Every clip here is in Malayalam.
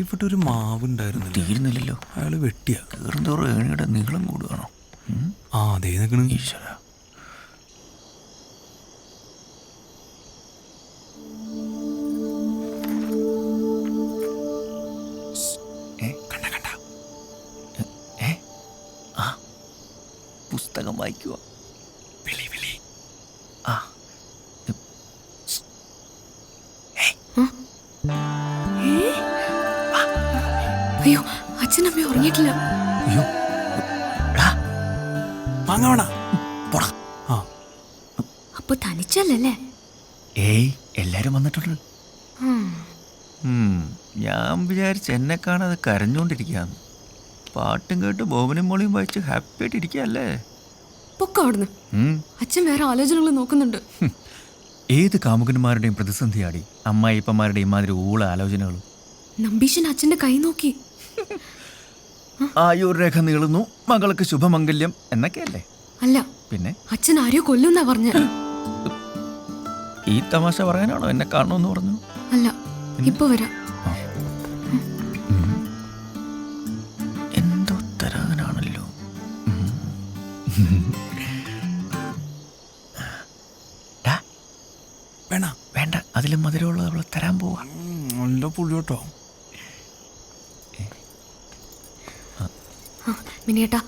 ഇവിടെ ഒരു മാവ് ഉണ്ടായിരുന്നു, തീരുന്നില്ലല്ലോ. അയാള് വെട്ടിയ കയറുന്തോറും ഏണിയുടെ നീളം കൂടുകയാണോ? ആ അതേ നിൽക്കണ. ഈശ്വര, പുസ്തകം വായിക്കുക. അയ്യോ, അച്ഛനമ്മ ഉറങ്ങിയിട്ടില്ല. അയ്യോ വാങ്ങവണ. അപ്പൊ തനിച്ചല്ലേ? ഏയ്, എല്ലാരും വന്നിട്ടുണ്ട്. ഞാൻ വിചാരിച്ച് എന്നെ കാണാതെ കരഞ്ഞോണ്ടിരിക്കാന്ന്. പാട്ടും കേട്ട് ബോബനും മോളിയും വായിച്ച് ഹാപ്പി ആയിട്ട് ഇരിക്കല്ലേ. പൊക്ക അവിടുന്ന്. അച്ഛൻ വേറെ ആലോചനകൾ നോക്കുന്നുണ്ട്. ഏത് കാമുകന്മാരുടെയും പ്രതിസന്ധിയാടി അമ്മായിപ്പന്മാരുടെയും മാതിരി ഊള ആലോചനകളും. നമ്പീശൻ അച്ഛന്റെ കൈ നോക്കി. ആയുർരേഖ നീളുന്നു, മകൾക്ക് ശുഭമംഗല്യം എന്നൊക്കെയല്ലേ. അല്ല, പിന്നെ അച്ഛൻ ആരെയോ കൊല്ലുന്നാ പറഞ്ഞ. ഈ തമാശ പറയാനാണോ എന്നെ കാണണമെന്ന് പറഞ്ഞു? അല്ല, ഇപ്പൊ വരാം. എന്തോ തരാനാണല്ലോ. വേണ വേണ്ട, അതിലും മധുരമുള്ളത് അവളെ തരാൻ പോവാ. നല്ല പുള്ളിയോട്ടോ. മിനിയേട്ടാ,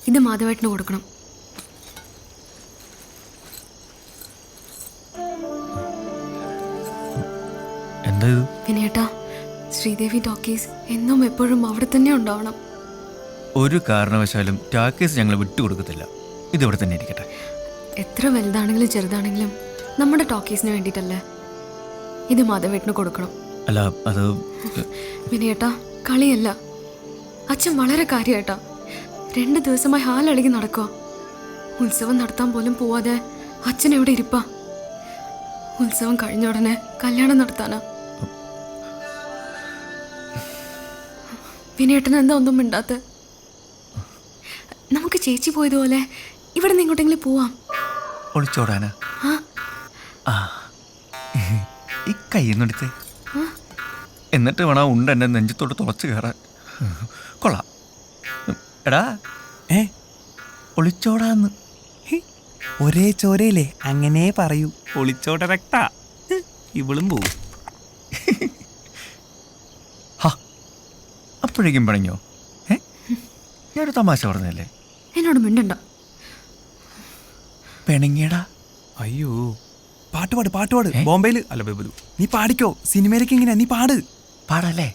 ഇത് മാധവേട്ടന് കൊടുക്കണം. എന്താ ഇത്? മിനിയേട്ടാ, ശ്രീദേവി ടോക്കീസ് എന്നും എപ്പോഴും അവിടെ തന്നെ ഉണ്ടാവണം. ഒരു കാരണവശാലും ടാക്കീസ് ഞങ്ങൾ വിട്ടുകൊടുക്കത്തില്ല. ഇതിവിടെ തന്നെ ഇരിക്കട്ടെ. എത്ര വലുതാണെങ്കിലും ചെറുതാണെങ്കിലും നമ്മുടെ ടോക്കീസിന് വേണ്ടിയിട്ടല്ലേ. ഇത് മാധവേട്ടന് കൊടുക്കണം. അല്ല, അത് മിനിയേട്ടാ, കളിയല്ല. അച്ഛൻ വളരെ കാര്യമായിട്ടാ 2 ദിവസമായി ഹാലടങ്ങി നടക്കുക. ഉത്സവം നടത്താൻ പോലും പോവാതെ അച്ഛൻ എവിടെ ഇരിപ്പാ. ഉത്സവം കഴിഞ്ഞ ഉടനെ കല്യാണം നടത്താനാ. വിനേട്ടന് എന്താ ഒന്നും മിണ്ടാത്ത? നമുക്ക് ചേച്ചി പോയതുപോലെ ഇവിടെ നിന്ന് ഇങ്ങോട്ടെങ്കിലും പോവാം. ഒളിച്ചോടാനാ? ഈ കയ്യെന്നെടുത്തേ, എന്നിട്ട് വേണം ഉണ്ട് എന്നെ നെഞ്ചത്തോട്ട് തുളച്ച് കയറാൻ. കൊള്ളാം. എടാ, ഒളിച്ചോടാന്ന്. ഒരേ ചോരയില്ലേ, അങ്ങനെ പറയൂ. ഒളിച്ചോട രക്ത ഇവളും പോവും. അപ്പോഴേക്കും പണിഞ്ഞോ? ഞാനൊരു തമാശ പറഞ്ഞല്ലേ. എന്നോട് മിണ്ടണ്ട. പിണങ്ങിയടാ. അയ്യോ, പാട്ട് പാട്. ബോംബെയില് അല്ല, നീ പാടിക്കോ. സിനിമയിലേക്ക് ഇങ്ങനെ നീ പാട്. പാടല്ലേ?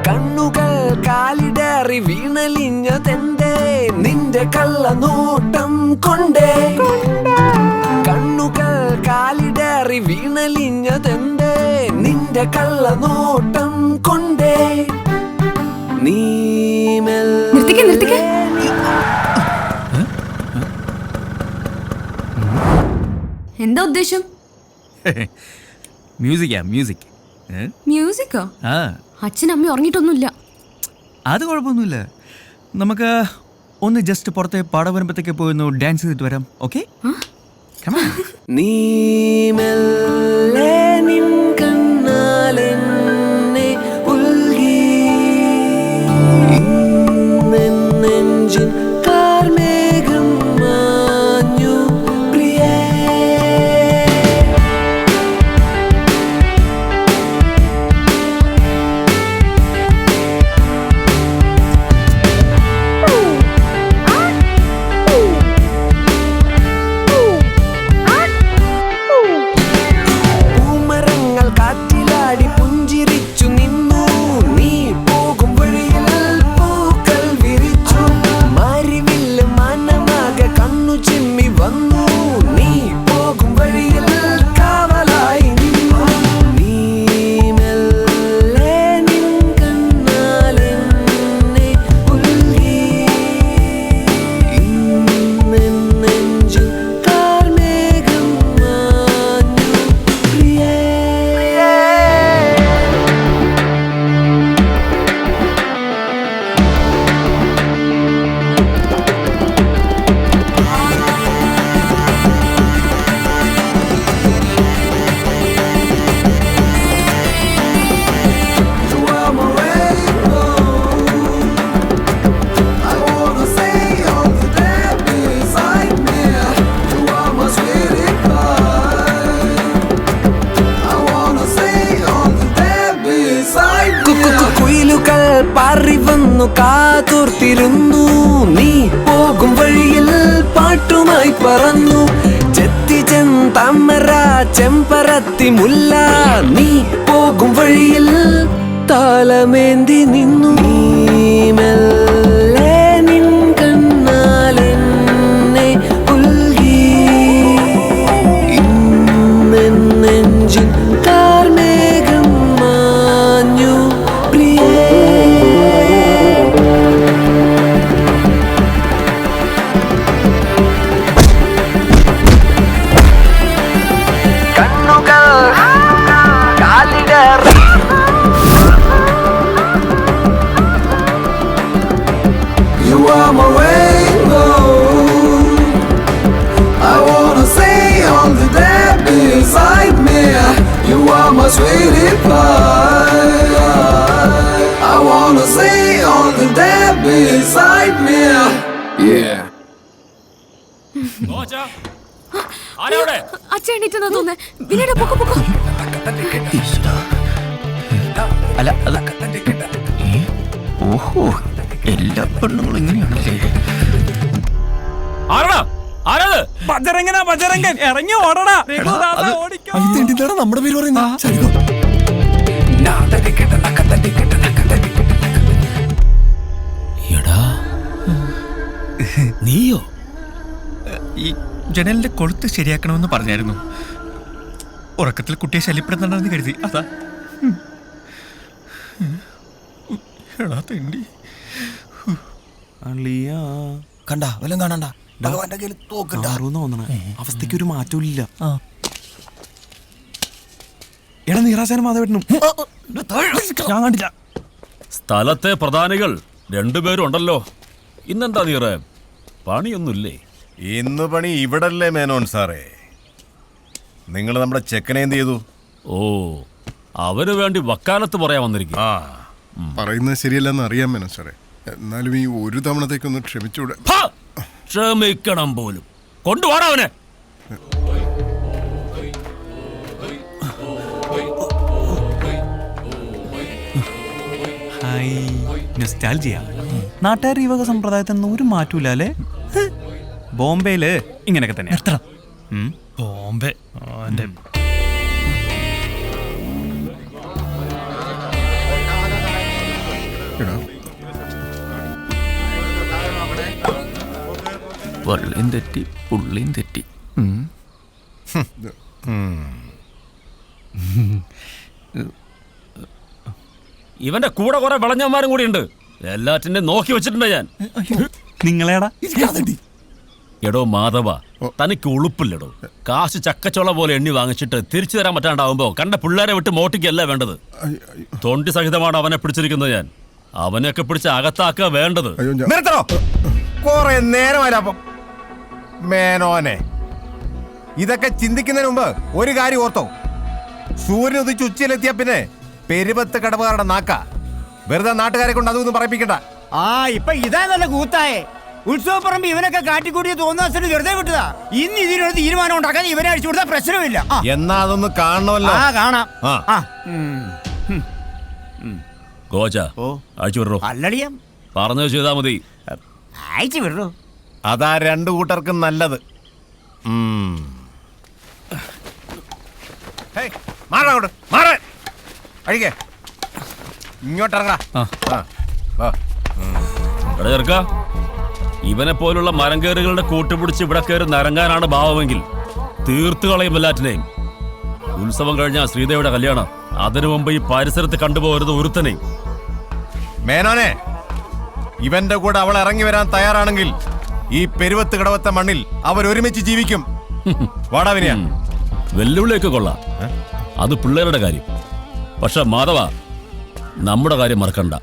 കണ്ണുകൾ കാലിടറി വീണലിഞ്ഞതെന്തേ നിന്റെ കള്ളനോട്ടം കൊണ്ടേ. കണ്ണുകൾ കാലിടറി വീണലിഞ്ഞതെന്തേ നിന്റെ കള്ളനോട്ടം കൊണ്ടേ. നീ നിർത്തിക്കേ. എന്താ ഉദ്ദേശം? മ്യൂസിക്. മ്യൂസിക്കോ? ആ, അച്ഛനമ്മ ഉറങ്ങിയിട്ടൊന്നുമില്ല. അത് കുഴപ്പമൊന്നുമില്ല. നമുക്ക് ഒന്ന് ജസ്റ്റ് പുറത്തെ പാടം വരുമ്പോഴത്തേക്ക് പോയി ഒന്ന് ഡാൻസ് ചെയ്തിട്ട് വരാം. ഓക്കെ? നീ മെല്ലെ നിൻ കണ്ണാലെന്നെ ഉൽകി നെഞ്ചിൻ കാർമേഘം മാഞ്ഞു പ്രിയേ. പാറി വന്നു കാതോർത്തിരുന്നു. നീ പോകും വഴിയിൽ പാട്ടുമായി പറന്നു. ചെത്തി ചെന്താമര ചെമ്പരത്തി മുല്ല. നീ പോകും വഴിയിൽ താലമേന്തി നിന്നു. നീ മെല്ലെ നിൻ കണ്ണാലെന്നെ ഉൽകി. ഇന്നെൻ നെഞ്ചിൻ കാർമേഘം മാഞ്ഞു പ്രിയേ. കണ്ണുകൾ കാലിടറി. You are my rainbow. I wanna say all the day beside me. You are my sweetie pie. I wanna say all the day beside me. Yeah. അച്ഛൻ എണീറ്റെന്നാ തോന്നേ. വിനയുടെ പൊക്കോ പൊക്കോ. അല്ല അത് ഓഹോ എല്ലാ പെണ്ണുങ്ങളും ഇങ്ങനെയാണല്ലേ. ബജരംഗനാ ബജരംഗൻ, ഇറങ്ങി ഓടടാ. നമ്മുടെ പേര് പറയുന്നത് എടാ നീയോ? ഈ ജനലിന്റെ കൊളുത്ത് ശരിയാക്കണമെന്ന് പറഞ്ഞായിരുന്നു. ഉറക്കത്തിൽ കുട്ടിയെ ശല്യപ്പെടുത്തണ്ടെന്ന് കരുതി. അതാ എടാ തെണ്ടി. കണ്ട വല്ലതും കാണണ്ട. ഭഗവാന്റെ കയ്യിൽ തോക്കണ്ട. അവസ്ഥയ്ക്ക് ഒരു മാറ്റവും ഇല്ല. എടാ നീറാശാനും മാധവേട്ടനും ഞാൻ കണ്ടില്ല. സ്ഥലത്തെ പ്രധാനികൾ രണ്ടുപേരും ഉണ്ടല്ലോ. ഇന്നെന്താ നീറേ, പണിയൊന്നുമില്ലേ? ഇന്ന് പണി ഇവിടല്ലേ മേനോൻ സാറേ? നിങ്ങൾ നമ്മുടെ ചെക്കനെ എന്ത് ചെയ്തു? ഓ, അവന് വേണ്ടി വക്കാലത്ത് പറയാൻ വന്നിരിക്കും. ആ, പറയുന്നത് ശരിയല്ലെന്ന് അറിയാൻ മേനോൻ സാറേ. എന്നാലും ഈ ഒരു തവണത്തേക്കൊന്ന് ക്ഷമിച്ചൂടെ? ക്ഷമിക്കണം പോലും. കൊണ്ടുപോടാ അവനെ. നാട്ടുകാർ ഈ വക സമ്പ്രദായത്തിൽ ഒരു മാറ്റൂല അല്ലേ? ബോംബെയില് ഇങ്ങനെയൊക്കെ തന്നെ. ബോംബെ വള്ളിയും തെറ്റി പുള്ളിയും തെറ്റി. ഇവന്റെ കൂടെ കുറെ വിളഞ്ഞന്മാരും കൂടി ഉണ്ട്. എല്ലാറ്റിന്റെ നോക്കി വെച്ചിട്ടുണ്ട് ഞാൻ. നിങ്ങളേടാ എടോ മാധവ, തനിക്ക് ഉളുപ്പില്ലടോ. കാശ് ചക്കച്ചോള പോലെ എണ്ണി വാങ്ങിച്ചിട്ട് തിരിച്ചു തരാൻ പറ്റാണ്ടാവുമ്പോ കണ്ട പിള്ളേരെ വിട്ട് മോട്ടിക്കല്ല വേണ്ടത്. തൊണ്ടി സഹിതമാണ് അവനെ പിടിച്ചിരിക്കുന്നത് ഞാൻ. അവനെയൊക്കെ പിടിച്ച് അകത്താക്കുക വേണ്ടത്. നിർത്തണോ? കുറെ നേരമല്ല അപ്പം മേനോനെ. ഇതൊക്കെ ചിന്തിക്കുന്നതിന് മുമ്പ് ഒരു കാര്യം ഓർത്തോ. സൂര്യൻ ഉദിച്ച് ഉച്ചയിലെത്തിയ പിന്നെ പെരുവത്ത് കടവുകാരുടെ നാക്ക. വെറുതെ നാട്ടുകാരെ കൊണ്ട് അതൊന്നും പറയിപ്പിക്കണ്ട. ആ ഇപ്പൊ ഇതാ നല്ല കൂത്തായേ. ഉത്സവപ്പറമ്പ് ഇവനൊക്കെ കാട്ടിക്കൂട്ടിയ തോന്നുന്ന വെറുതെ വിട്ടതാ. ഇന്ന് ഇതിനൊരു തീരുമാനം ഉണ്ടാക്കാൻ ഇവനെ അടിച്ചു കൊടുത്താൽ പ്രശ്നമില്ല. എന്നാ അതൊന്ന് കാണണമല്ലോ. ആ കാണാം. ഗോച അയച്ചു വിടറോ. അല്ലടിയം പറഞ്ഞത് ചെയ്താ മതി. അയച്ചു വിടറോ. അതാ രണ്ടു കൂട്ടർക്കും നല്ലത്. മാറാ മാറാൻ അഴിക്കേ. ഇങ്ങോട്ടിറങ്ങാ. ചെറുക്ക, ഇവനെ പോലുള്ള മരംകേറുകളുടെ കൂട്ടുപിടിച്ച് ഇവിടെ കയറി നരങ്ങാനാണ് ഭാവമെങ്കിൽ തീർത്തു കളയും എല്ലാറ്റിനെയും. ഉത്സവം കഴിഞ്ഞ ശ്രീദേവിയുടെ കല്യാണം, അതിനു മുമ്പ് ഈ പരിസരത്ത് കണ്ടുപോകരുത് ഒരുത്തനെയും. മേനോനെ, ഇവന്റെ കൂടെ അവൾ ഇറങ്ങി വരാൻ തയ്യാറാണെങ്കിൽ ഈ പെരുവത്ത് കടവത്തെ മണ്ണിൽ അവരൊരുമിച്ച് ജീവിക്കും. വാടാവിനിയ വെല്ലുവിളിയൊക്കെ കൊള്ളാം, അത് പിള്ളേരുടെ കാര്യം. പക്ഷെ മാധവ, നമ്മുടെ കാര്യം മറക്കണ്ട.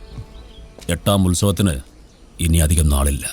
8ാം ഉത്സവത്തിന് ഇനി അധികം നാളില്ല.